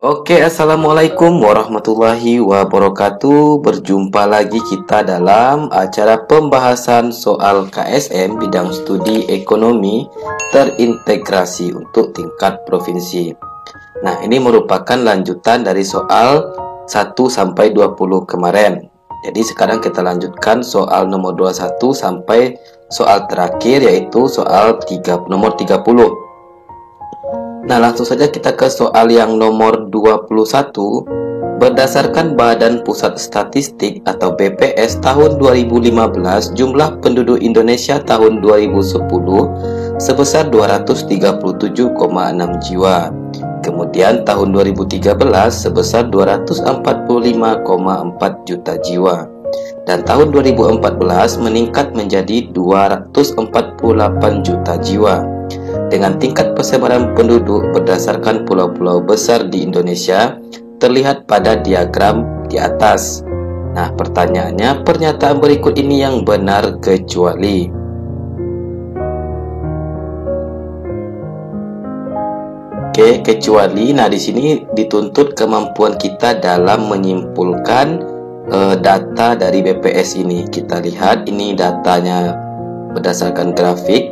Oke, assalamualaikum warahmatullahi wabarakatuh. Berjumpa lagi kita dalam acara pembahasan soal KSM bidang studi ekonomi terintegrasi untuk tingkat provinsi. Nah, ini merupakan lanjutan dari soal 1 sampai 20 kemarin. Jadi sekarang kita lanjutkan soal nomor 21 sampai soal terakhir, yaitu soal nomor 30. Nah, langsung saja kita ke soal yang nomor 21. Berdasarkan Badan Pusat Statistik atau BPS tahun 2015, jumlah penduduk Indonesia tahun 2010 sebesar 237,6 jiwa. Kemudian tahun 2013 sebesar 245,4 juta jiwa. Dan tahun 2014 meningkat menjadi 248 juta jiwa. Dengan tingkat persebaran penduduk berdasarkan pulau-pulau besar di Indonesia terlihat pada diagram di atas. Nah, pertanyaannya, pernyataan berikut ini yang benar kecuali. Oke, kecuali. Nah, di sini dituntut kemampuan kita dalam menyimpulkan data dari BPS ini. Kita lihat ini datanya berdasarkan grafik.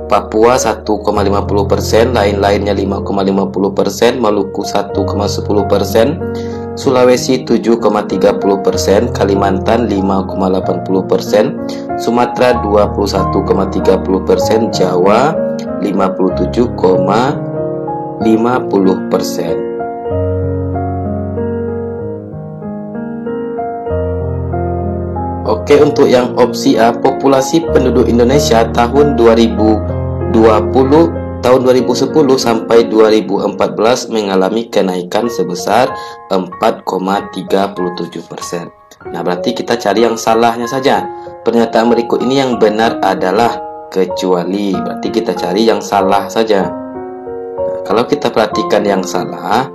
Papua 1,50%, lain-lainnya 5,50%, Maluku 1,10%, Sulawesi 7,30%, Kalimantan 5,80%, Sumatera 21,30%, Jawa 57,50%. Oke, untuk yang opsi A, populasi penduduk Indonesia tahun 2010 sampai 2014 mengalami kenaikan sebesar 4,37%. Nah, berarti kita cari yang salahnya saja. Pernyataan berikut ini yang benar adalah kecuali. Berarti kita cari yang salah saja. Nah, kalau kita perhatikan yang salah,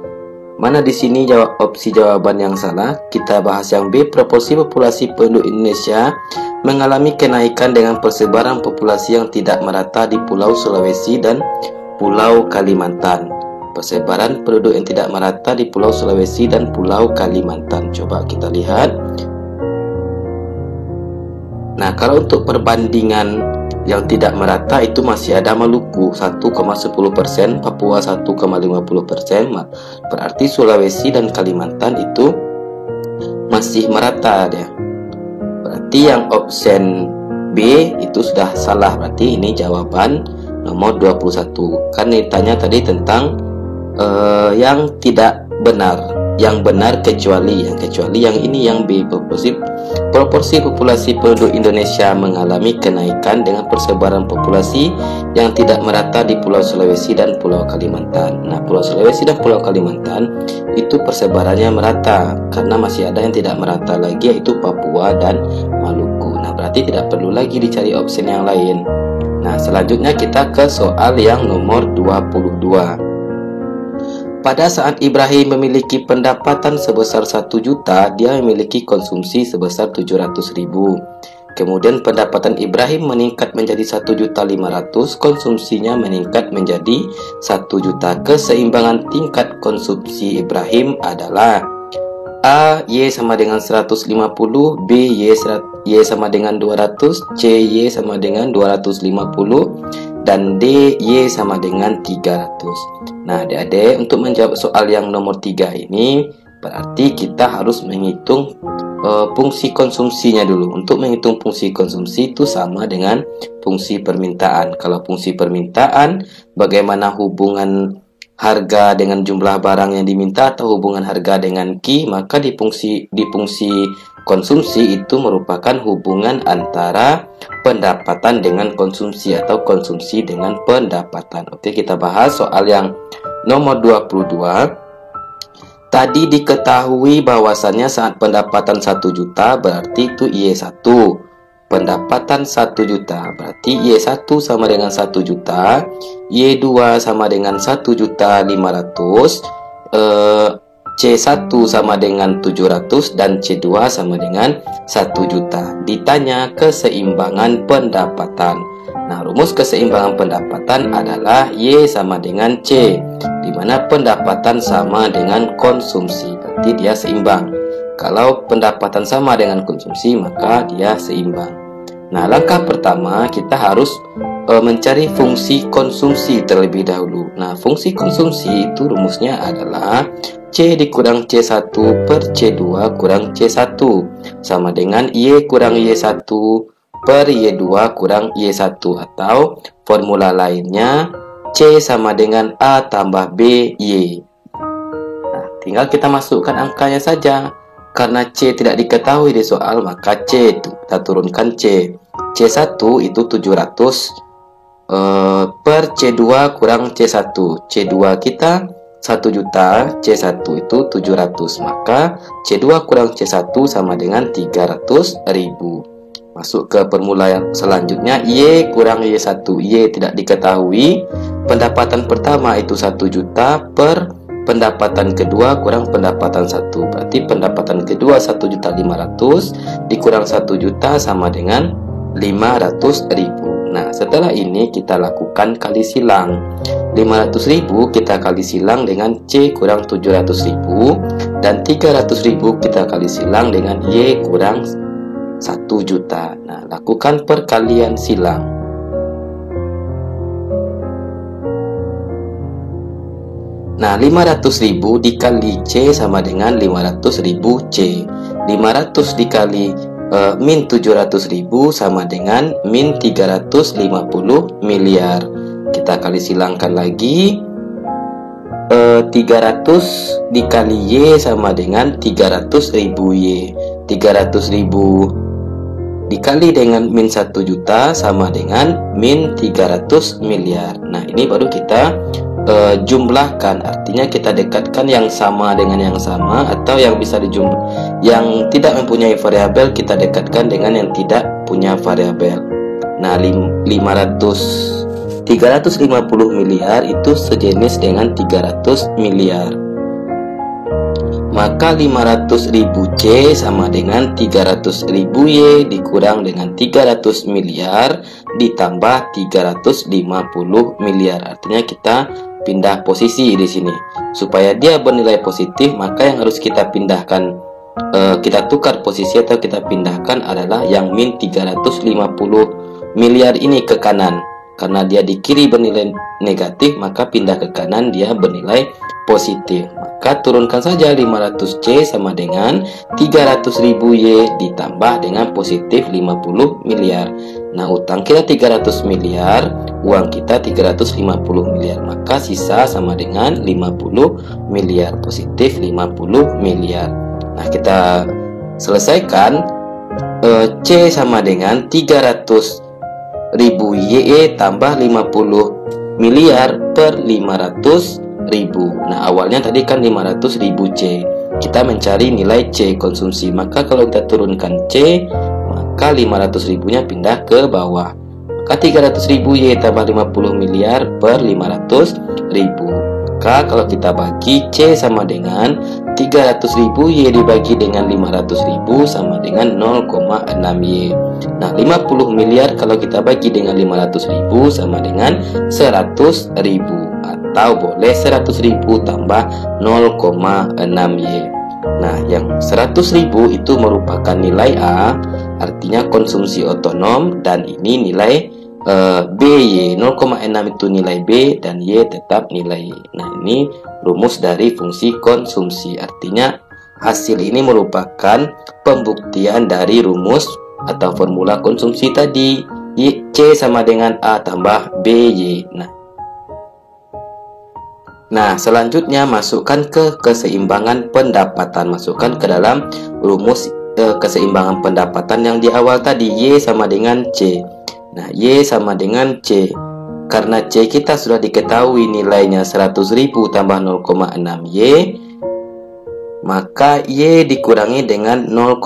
mana di sini opsi jawaban yang salah? Kita bahas yang B, proporsi populasi penduduk Indonesia mengalami kenaikan dengan persebaran populasi yang tidak merata di Pulau Sulawesi dan Pulau Kalimantan. Persebaran penduduk yang tidak merata di Pulau Sulawesi dan Pulau Kalimantan. Coba kita lihat. Nah, kalau untuk perbandingan yang tidak merata itu masih ada Maluku 1,10%, Papua 1,50%, berarti Sulawesi dan Kalimantan itu masih merata dia. Berarti yang option B itu sudah salah, berarti ini jawaban nomor 21. Kan ditanya tadi tentang yang tidak benar. Yang benar kecuali, yang ini yang B, proporsi populasi penduduk Indonesia mengalami kenaikan dengan persebaran populasi yang tidak merata di Pulau Sulawesi dan Pulau Kalimantan. Nah, Pulau Sulawesi dan Pulau Kalimantan itu persebarannya merata, karena masih ada yang tidak merata lagi, yaitu Papua dan Maluku. Nah, berarti tidak perlu lagi dicari opsi yang lain. Nah, selanjutnya kita ke soal yang nomor 22. Pada saat Ibrahim memiliki pendapatan sebesar 1 juta, dia memiliki konsumsi sebesar 700.000. Kemudian pendapatan Ibrahim meningkat menjadi 1.500.000, konsumsinya meningkat menjadi 1 juta. Keseimbangan tingkat konsumsi Ibrahim adalah A, Y sama dengan 150, B, Y sama dengan 200, C, Y sama dengan 250, dan D, Y sama dengan 300. Nah, adik-adik, untuk menjawab soal yang nomor 3 ini, berarti kita harus menghitung fungsi konsumsinya dulu. Untuk menghitung fungsi konsumsi itu sama dengan fungsi permintaan. Kalau fungsi permintaan, bagaimana hubungan harga dengan jumlah barang yang diminta atau hubungan harga dengan Q, maka di fungsi konsumsi itu merupakan hubungan antara pendapatan dengan konsumsi atau konsumsi dengan pendapatan. Oke, kita bahas soal yang nomor 22. Tadi diketahui bahwasannya saat pendapatan 1 juta berarti itu Y1. Pendapatan 1 juta berarti Y1 sama dengan 1 juta, Y2 sama dengan 1.500.000, C1 sama dengan 700, dan C2 sama dengan 1 juta. Ditanya keseimbangan pendapatan. Nah, rumus keseimbangan pendapatan adalah Y sama dengan C, di mana pendapatan sama dengan konsumsi, berarti dia seimbang. Kalau pendapatan sama dengan konsumsi, maka dia seimbang. Nah, langkah pertama kita harus mencari fungsi konsumsi terlebih dahulu. Nah, fungsi konsumsi itu rumusnya adalah C dikurang C1 per C2 kurang C1 sama dengan Y kurang Y1 per Y2 kurang Y1, atau formula lainnya C sama dengan A tambah B Y. Nah, tinggal kita masukkan angkanya saja. Karena C tidak diketahui di soal, maka C itu kita turunkan C. C1 itu 700 per C2 kurang C1. C2 kita 1 juta, C1 itu 700, maka C2 kurang C1 sama dengan 300.000. Masuk ke formula yang selanjutnya, Y kurang Y1. Y tidak diketahui. Pendapatan pertama itu 1 juta per pendapatan kedua kurang pendapatan 1. Berarti pendapatan kedua 1.500.000 dikurang 1 juta sama dengan 500.000. Nah, setelah ini kita lakukan kali silang. 500.000 kita kali silang dengan C kurang 700.000, dan 300.000 kita kali silang dengan Y kurang 1 juta. Nah, lakukan perkalian silang. Nah, 500.000 dikali C sama dengan 500.000 C. 500 dikali min 700.000 sama dengan min 350 miliar. Kita kali silangkan lagi. 300 dikali Y sama dengan 300.000 Y. 300.000 dikali dengan min 1 juta sama dengan min 300 miliar. Nah, ini baru kita jumlahkan, artinya kita dekatkan yang sama dengan yang sama, atau yang bisa dijumlah, yang tidak mempunyai variabel kita dekatkan dengan yang tidak punya variabel. Nah, 350 miliar itu sejenis dengan 300 miliar. Maka 500.000 C sama dengan 300.000 Y dikurang dengan 300 miliar ditambah 350 miliar. Artinya kita pindah posisi di sini. Supaya dia bernilai positif, maka yang harus kita pindahkan, kita tukar posisi atau kita pindahkan adalah yang min 350 miliar ini ke kanan. Karena dia di kiri bernilai negatif, maka pindah ke kanan dia bernilai positif. Maka turunkan saja 500C sama dengan 300.000 Y ditambah dengan positif 50 miliar. Nah, utang kita 300 miliar, uang kita 350 miliar. Maka sisa sama dengan 50 miliar, positif 50 miliar. Nah, kita selesaikan. C sama dengan 300.000 Y tambah 50 miliar per 500.000. Nah, awalnya tadi kan 500.000 C. Kita mencari nilai C konsumsi. Maka kalau kita turunkan C, maka 500.000 nya pindah ke bawah. Maka 300.000 Y tambah 50 miliar per 500.000. Maka kalau kita bagi, C sama dengan 300.000 Y dibagi dengan 500.000 sama dengan 0,6 Y. Nah, 50 miliar kalau kita bagi dengan 500.000 sama dengan 100.000, atau boleh 100.000 tambah 0,6 Y. Nah, yang 100.000 itu merupakan nilai A, artinya konsumsi otonom, dan ini nilai B Y. 0,6 itu nilai B dan Y tetap nilai Y. Nah, ini rumus dari fungsi konsumsi. Artinya hasil ini merupakan pembuktian dari rumus atau formula konsumsi tadi. C sama dengan A tambah B Y. Nah, selanjutnya masukkan ke keseimbangan pendapatan. Masukkan ke dalam rumus keseimbangan pendapatan yang di awal tadi. Y sama dengan C. Nah, Y sama dengan C. Karena C kita sudah diketahui nilainya 100.000 tambah 0,6 Y, maka Y dikurangi dengan 0,6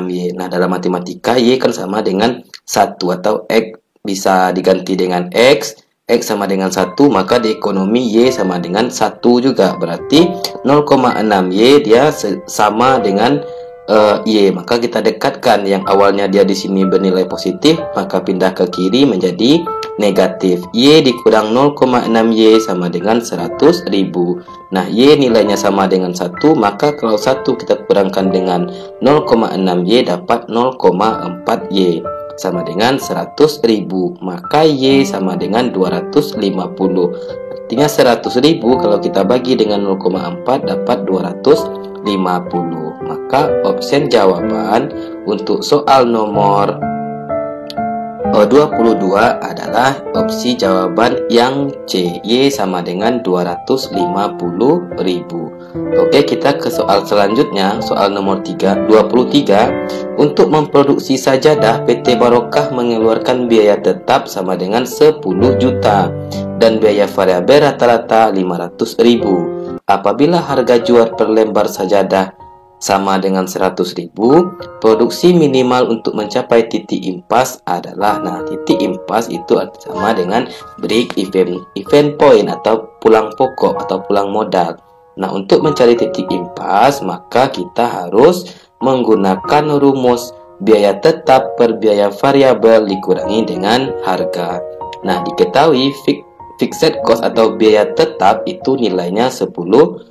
Y. Nah, dalam matematika Y kan sama dengan 1, atau X bisa diganti dengan X. X sama dengan 1, maka di ekonomi Y sama dengan 1 juga. Berarti 0,6 Y dia sama dengan Y, maka kita dekatkan yang awalnya dia di sini bernilai positif, maka pindah ke kiri menjadi negatif. Y dikurang 0,6Y sama dengan 100.000. Nah, Y nilainya sama dengan 1, maka kalau 1 kita kurangkan dengan 0,6Y dapat 0,4Y sama dengan 100.000. Maka Y sama dengan 250. Artinya 100.000 kalau kita bagi dengan 0,4 dapat 250. Maka opsi jawaban untuk soal nomor 22 adalah opsi jawaban yang C. Y sama dengan 250.000. Oke, kita ke soal selanjutnya, soal nomor 23. Untuk memproduksi sajadah, PT Barokah mengeluarkan biaya tetap sama dengan 10 juta dan biaya variabel rata-rata 500.000. Apabila harga jual per lembar sajadah sama dengan 100.000, produksi minimal untuk mencapai titik impas adalah, nah, titik impas itu sama dengan break even point atau pulang pokok atau pulang modal. Nah, untuk mencari titik impas, maka kita harus menggunakan rumus biaya tetap per biaya variabel dikurangi dengan harga. Nah, diketahui fixed cost atau biaya tetap itu nilainya 10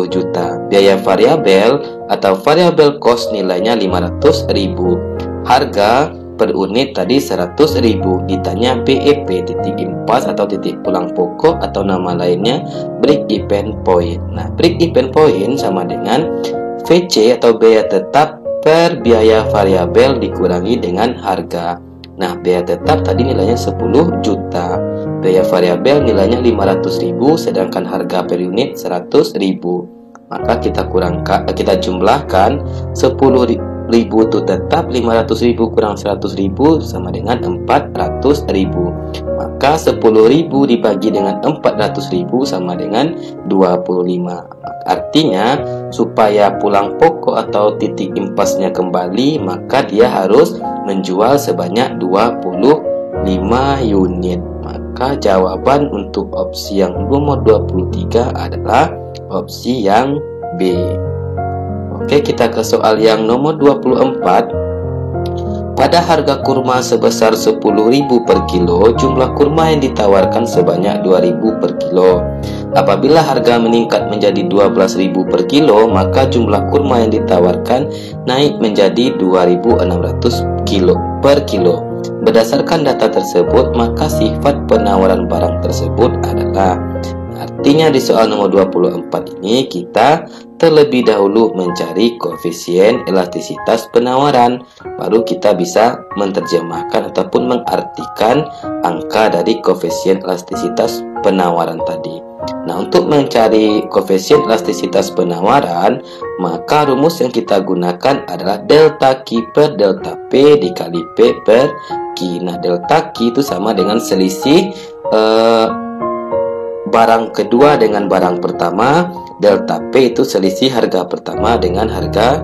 juta. Biaya variabel atau variable cost nilainya 500.000. Harga per unit tadi 100.000. Ditanya BEP, titik impas atau titik pulang pokok atau nama lainnya break even point. Nah, break even point sama dengan VC atau biaya tetap per biaya variabel dikurangi dengan harga. Nah, biaya tetap tadi nilainya 10 juta. Biaya variabel nilainya 500.000, sedangkan harga per unit 100.000. Maka kita jumlahkan 10.000 itu tetap, 500.000 kurang 100.000 sama dengan 400.000. Maka 10.000 dibagi dengan 400.000 sama dengan 25. Artinya supaya pulang pokok atau titik impasnya kembali, maka dia harus menjual sebanyak 25 unit. Maka jawaban untuk opsi yang nomor 23 adalah opsi yang B. Oke, kita ke soal yang nomor 24. Pada harga kurma sebesar 10.000 per kilo, jumlah kurma yang ditawarkan sebanyak 2.000 per kilo. Apabila harga meningkat menjadi 12.000 per kilo, maka jumlah kurma yang ditawarkan naik menjadi 2.600 kilo per kilo. Berdasarkan data tersebut, maka sifat penawaran barang tersebut adalah, artinya di soal nomor 24 ini kita terlebih dahulu mencari koefisien elastisitas penawaran, baru kita bisa menerjemahkan ataupun mengartikan angka dari koefisien elastisitas penawaran tadi. Nah, untuk mencari koefisien elastisitas penawaran, maka rumus yang kita gunakan adalah delta Q per delta P dikali P per Q. Nah, delta Q itu sama dengan selisih barang kedua dengan barang pertama. Delta P itu selisih harga pertama dengan harga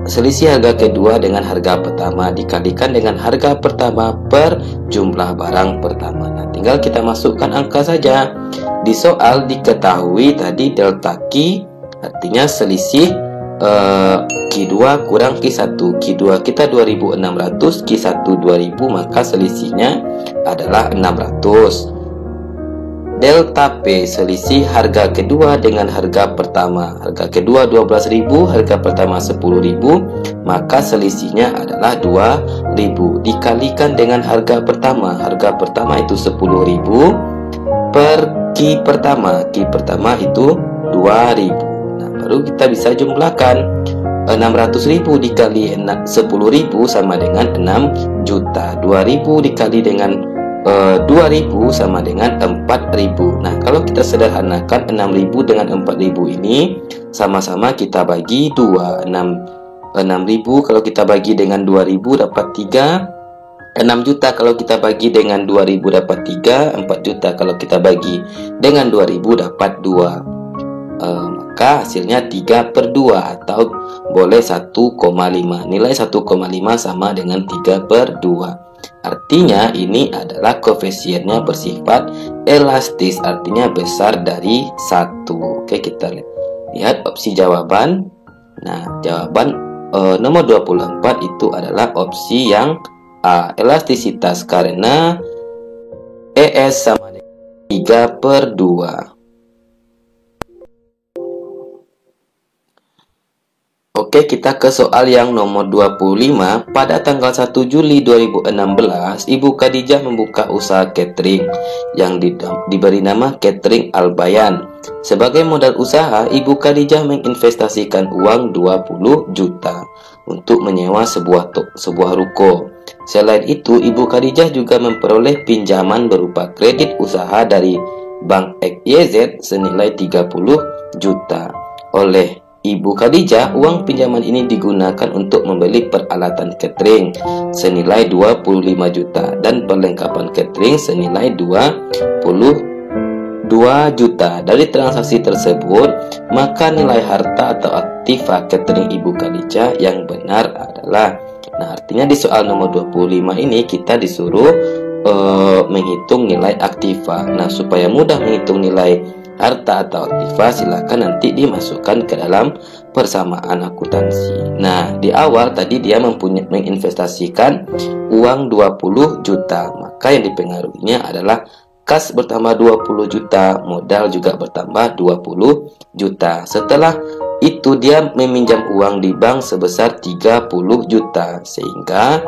selisih harga kedua dengan harga pertama dikalikan dengan harga pertama per jumlah barang pertama. Nah, tinggal kita masukkan angka saja. Di soal diketahui tadi delta Q artinya selisih Q2 kurang Q1. Q2 kita 2.600, Q1 2.000, maka selisihnya adalah 600. Delta P selisih harga kedua dengan harga pertama. Harga kedua 12.000, harga pertama 10.000, maka selisihnya adalah 2.000 dikalikan dengan harga pertama. Harga pertama itu 10.000 per Q pertama. Q pertama itu 2.000. Nah, baru kita bisa jumlahkan 600.000 dikali 10.000 sama dengan 6 juta. 2.000 dikali dengan 2.000 sama dengan 4.000. Nah, kalau kita sederhanakan 6.000 dengan 4.000 ini sama-sama kita bagi 2. 6.000 kalau kita bagi dengan 2.000 dapat 3. 6 juta kalau kita bagi dengan 2.000 dapat 3. 4 juta kalau kita bagi dengan 2.000 dapat 2. Maka hasilnya 3 per 2 atau boleh 1,5. Nilai 1,5 sama dengan 3 per 2. Artinya ini adalah koefisiennya bersifat elastis, artinya besar dari 1. Oke, kita lihat opsi jawaban. Nah, jawaban nomor 24 itu adalah opsi yang A, elastisitas, karena ES sama dengan 3/2. Oke, kita ke soal yang nomor 25. Pada tanggal 1 Juli 2016, Ibu Khadijah membuka usaha catering yang diberi nama Catering Al-Bayan. Sebagai modal usaha, Ibu Khadijah menginvestasikan uang 20 juta untuk menyewa sebuah ruko. Selain itu, Ibu Khadijah juga memperoleh pinjaman berupa kredit usaha dari Bank XYZ senilai 30 juta. Oleh Ibu Khadijah, uang pinjaman ini digunakan untuk membeli peralatan catering senilai 25 juta dan perlengkapan catering senilai 22 juta. Dari transaksi tersebut, maka nilai harta atau aktiva catering Ibu Khadijah yang benar adalah, artinya di soal nomor 25 ini kita disuruh menghitung nilai aktiva. Supaya mudah menghitung nilai harta atau aktiva, silakan nanti dimasukkan ke dalam persamaan akuntansi. Di awal tadi dia menginvestasikan uang 20 juta, maka yang dipengaruhinya adalah kas bertambah 20 juta, modal juga bertambah 20 juta. Setelah itu dia meminjam uang di bank sebesar 30 juta, sehingga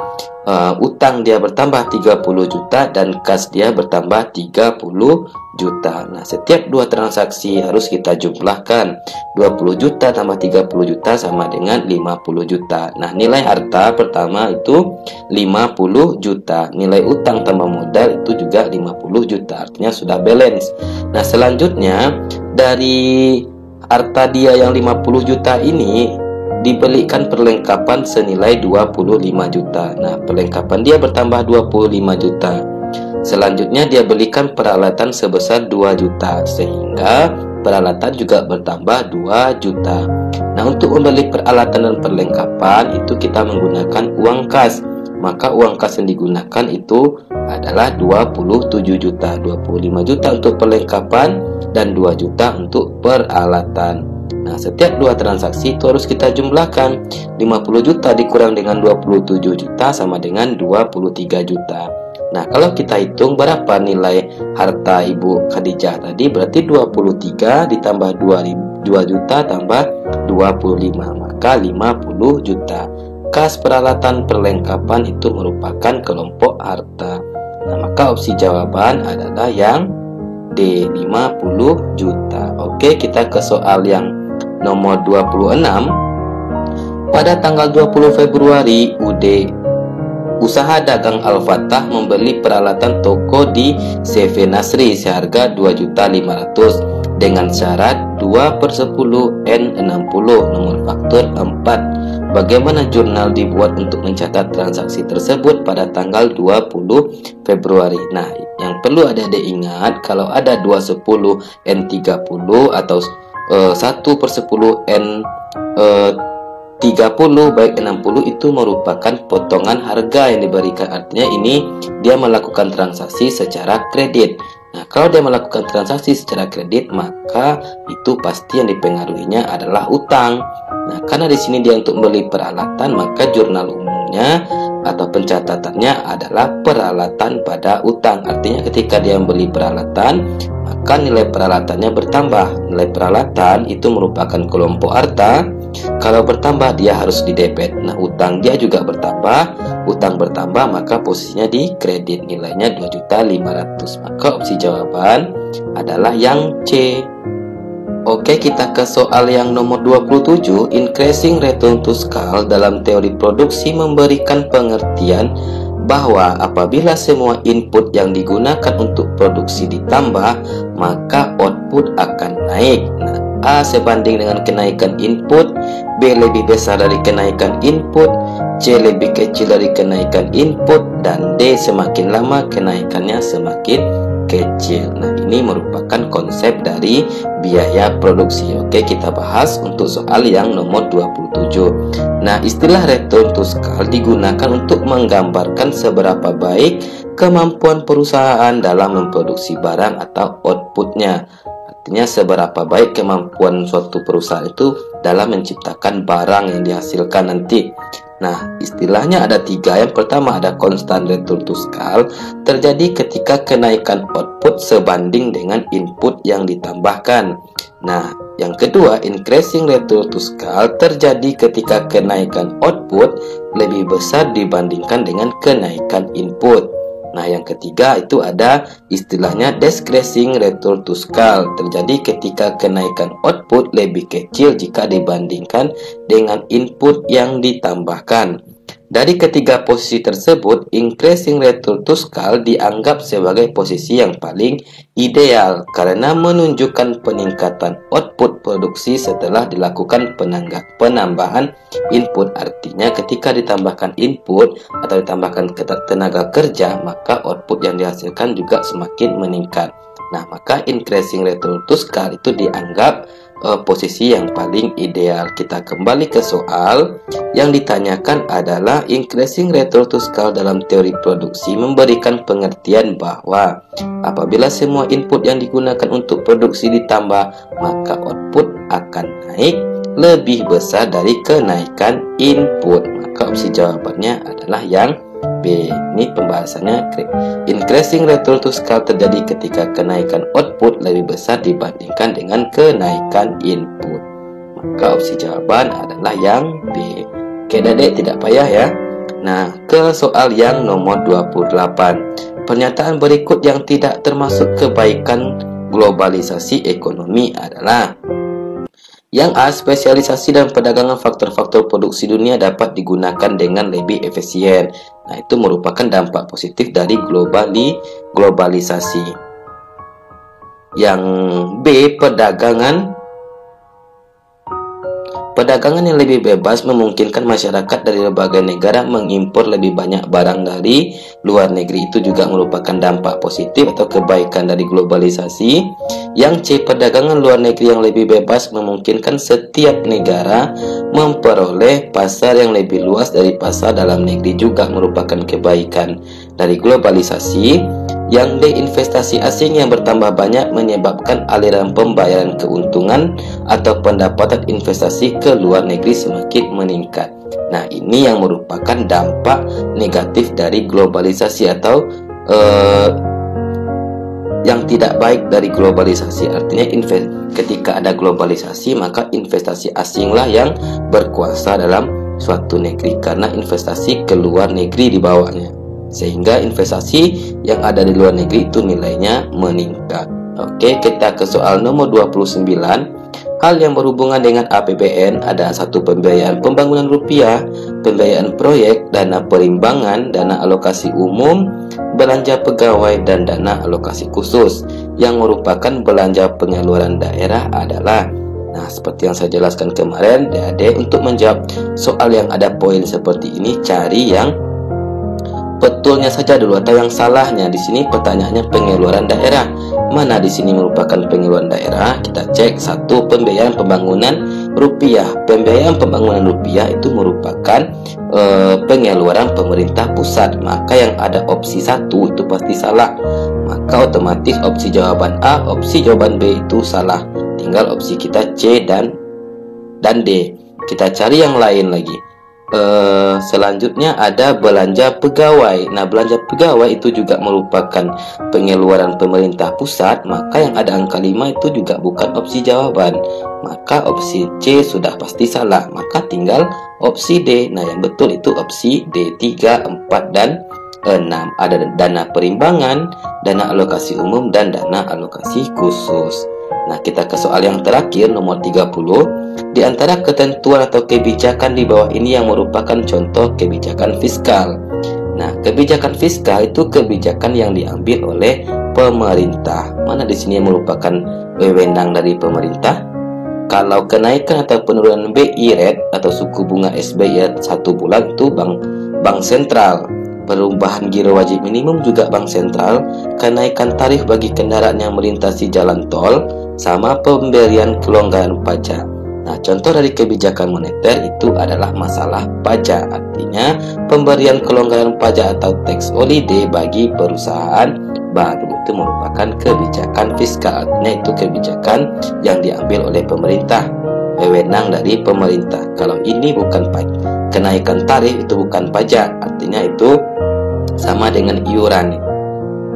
utang dia bertambah 30 juta dan kas dia bertambah 30 juta. Setiap dua transaksi harus kita jumlahkan. 20 juta tambah 30 juta sama dengan 50 juta. Nilai harta pertama itu 50 juta. Nilai utang tambah modal itu juga 50 juta. Artinya sudah balance. Selanjutnya dari harta dia yang 50 juta ini dibelikan perlengkapan senilai 25 juta. Perlengkapan dia bertambah 25 juta. Selanjutnya dia belikan peralatan sebesar 2 juta, sehingga peralatan juga bertambah 2 juta. Untuk membeli peralatan dan perlengkapan itu kita menggunakan uang kas. Maka uang kas yang digunakan itu adalah 27 juta. 25 juta untuk perlengkapan dan 2 juta untuk peralatan. Setiap dua transaksi itu harus kita jumlahkan. 50 juta dikurang dengan 27 juta sama dengan 23 juta. Kalau kita hitung berapa nilai harta Ibu Khadijah tadi, berarti 23 ditambah 2 juta tambah 25, maka 50 juta. Kas peralatan perlengkapan itu merupakan kelompok harta. Maka opsi jawaban adalah yang D, 50 juta. Oke, kita ke soal yang nomor 26. Pada tanggal 20 Februari, Usaha Dagang Al-Fatah membeli peralatan toko di CV Nasri seharga 2.500.000 dengan syarat 2/10 N60 nomor faktur 4. Bagaimana jurnal dibuat untuk mencatat transaksi tersebut pada tanggal 20 Februari? Yang perlu adik-adik ingat, kalau ada 2/10 N30 atau 1/10 N30 baik 60 itu merupakan potongan harga yang diberikan. Artinya ini dia melakukan transaksi secara kredit. Kalau dia melakukan transaksi secara kredit, maka itu pasti yang dipengaruhinya adalah utang. Karena di sini dia untuk membeli peralatan, maka jurnal umumnya atau pencatatannya adalah peralatan pada utang. Artinya ketika dia membeli peralatan, maka nilai peralatannya bertambah. Nilai peralatan itu merupakan kelompok harta. Kalau bertambah dia harus di debit. Utang dia juga bertambah. Utang bertambah maka posisinya di kredit, nilainya 2.500.000. Maka opsi jawaban adalah yang C. Oke, kita ke soal yang nomor 27. Increasing return to scale dalam teori produksi memberikan pengertian bahwa apabila semua input yang digunakan untuk produksi ditambah, maka output akan naik. A sebanding dengan kenaikan input, B lebih besar dari kenaikan input, C lebih kecil dari kenaikan input, dan D semakin lama kenaikannya semakin kecil. Ini merupakan konsep dari biaya produksi. Oke, kita bahas untuk soal yang nomor 27. Istilah return to scale digunakan untuk menggambarkan seberapa baik kemampuan perusahaan dalam memproduksi barang atau outputnya. Artinya seberapa baik kemampuan suatu perusahaan itu dalam menciptakan barang yang dihasilkan nanti. Nah, istilahnya ada 3. Yang pertama ada constant return to scale, terjadi ketika kenaikan output sebanding dengan input yang ditambahkan. Nah, yang kedua increasing return to scale, terjadi ketika kenaikan output lebih besar dibandingkan dengan kenaikan input. Nah, yang ketiga itu ada istilahnya decreasing return to scale, terjadi ketika kenaikan output lebih kecil jika dibandingkan dengan input yang ditambahkan. Dari ketiga posisi tersebut, increasing return to scale dianggap sebagai posisi yang paling ideal karena menunjukkan peningkatan output produksi setelah dilakukan penambahan input. Artinya ketika ditambahkan input atau ditambahkan tenaga kerja, maka output yang dihasilkan juga semakin meningkat. Nah, maka increasing return to scale itu dianggap posisi yang paling ideal. Kita kembali ke soal yang ditanyakan adalah increasing return to scale dalam teori produksi memberikan pengertian bahwa apabila semua input yang digunakan untuk produksi ditambah, maka output akan naik lebih besar dari kenaikan input. Maka opsi jawabannya adalah yang B. Ini pembahasannya. Increasing return to scale terjadi ketika kenaikan output lebih besar dibandingkan dengan kenaikan input. Maka opsi jawaban adalah yang B. Oke, Dedek tidak payah ya. Nah, ke soal yang nomor 28. Pernyataan berikut yang tidak termasuk kebaikan globalisasi ekonomi adalah: yang A, spesialisasi dan perdagangan faktor-faktor produksi dunia dapat digunakan dengan lebih efisien. Nah, itu merupakan dampak positif dari globalisasi. Yang B, perdagangan yang lebih bebas memungkinkan masyarakat dari berbagai negara mengimpor lebih banyak barang dari luar negeri. Itu juga merupakan dampak positif atau kebaikan dari globalisasi. Yang C, perdagangan luar negeri yang lebih bebas memungkinkan setiap negara memperoleh pasar yang lebih luas dari pasar dalam negeri, juga merupakan kebaikan dari globalisasi. Yang D, investasi asing yang bertambah banyak menyebabkan aliran pembayaran keuntungan atau pendapatan investasi ke luar negeri semakin meningkat. Nah, ini yang merupakan dampak negatif dari globalisasi atau yang tidak baik dari globalisasi. Artinya ketika ada globalisasi, maka investasi asinglah yang berkuasa dalam suatu negeri karena investasi ke luar negeri dibawanya, sehingga investasi yang ada di luar negeri itu nilainya meningkat. Oke, kita ke soal nomor 29. Hal yang berhubungan dengan APBN ada 1. Pembiayaan pembangunan rupiah, pembiayaan proyek, dana perimbangan, dana alokasi umum, belanja pegawai, dan dana alokasi khusus. Yang merupakan belanja penyaluran daerah adalah, nah, seperti yang saya jelaskan kemarin, Adik, untuk menjawab soal yang ada poin seperti ini, cari yang betulnya saja dulu atau yang salahnya. Di sini pertanyaannya pengeluaran daerah. Mana di sini merupakan pengeluaran daerah? Kita cek. 1. Pembiayaan pembangunan rupiah. Pembiayaan pembangunan rupiah itu merupakan pengeluaran pemerintah pusat. Maka yang ada opsi 1 itu pasti salah. Maka otomatis opsi jawaban A, opsi jawaban B itu salah. Tinggal opsi kita C dan D. Kita cari yang lain lagi. Selanjutnya ada belanja pegawai. Nah, belanja pegawai itu juga merupakan pengeluaran pemerintah pusat. Maka yang ada angka 5 itu juga bukan opsi jawaban. Maka opsi C sudah pasti salah. Maka tinggal opsi D. Nah, yang betul itu opsi D. 3, 4, dan 6. Ada dana perimbangan, dana alokasi umum, dan dana alokasi khusus. Nah, kita ke soal yang terakhir, nomor 30. Di antara ketentuan atau kebijakan di bawah ini yang merupakan contoh kebijakan fiskal. Nah, kebijakan fiskal itu kebijakan yang diambil oleh pemerintah. Mana di sini yang merupakan wewenang dari pemerintah? Kalau kenaikan atau penurunan BI rate atau suku bunga SBY 1 bulan itu bank sentral. Perubahan giro wajib minimum juga bank sentral. Kenaikan tarif bagi kendaraan yang melintasi jalan tol, sama pemberian kelonggaran pajak. Nah, contoh dari kebijakan moneter itu adalah masalah pajak. Artinya pemberian kelonggaran pajak atau tax holiday bagi perusahaan bank. Itu merupakan kebijakan fiskal, artinya itu kebijakan yang diambil oleh pemerintah, wewenang dari pemerintah. Kalau ini bukan kenaikan tarif, itu bukan pajak, artinya itu sama dengan iuran.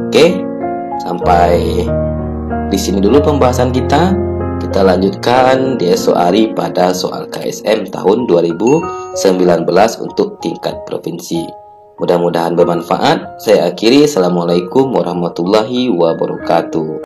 Oke, sampai di sini dulu pembahasan kita. Kita lanjutkan di esok hari pada soal KSM tahun 2019 untuk tingkat provinsi. Mudah-mudahan bermanfaat. Saya akhiri. Assalamualaikum warahmatullahi wabarakatuh.